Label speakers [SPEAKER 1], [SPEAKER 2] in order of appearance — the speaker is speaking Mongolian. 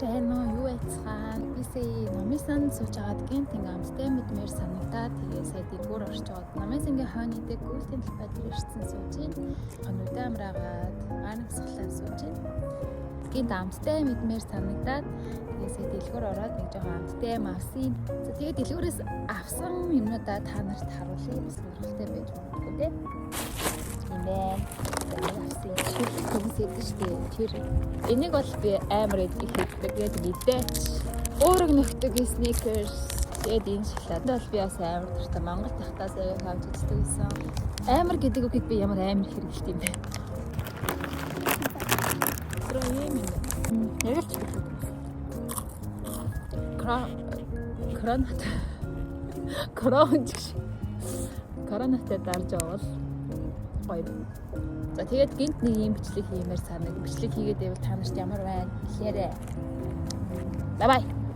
[SPEAKER 1] Сайн уу, юу яцгаан? Бисээ номисан сууж агаад гинтинг амттай мэдмээр санагдаад тэгээ сая дэлгүүр орж аваад номисангийн хойнотой гүйлтийн талбай дээр ирсэн сууж ийн. Өнөөдөр амраагаад ганцлаа сууж ийн. Гинт амттай мэдмээр санагдаад тэгээ сая дэлгүүр ороод нэг жоохон амттай авсан. За тэгээ дэлгүүрээс авсан юмнуудаа та нарт харуулъя. Бас сонирхолтой байж магадгүй те. Тийм ээ. Тэр энийг бол би амар ихэд гээд мэдээч. Өөрөг нөхдөг sneakers тэгээд энэ шоколад бол би бас амар дуртай. Монгол тахтаас аяг авч үздэг гэсэн. Амар гэдэг үгийг би ямар амар хэрэгэлт юм бэ? Тэр юм юм. Нэрэлч гэдэг. Коронавитой дарж явал гоё. За тэгээд гинт нэг юм бичлэг хиймээр санаг. Бичлэг хийгээд байвал та нарт ямар байна? Хэлээрэй. Бай бай.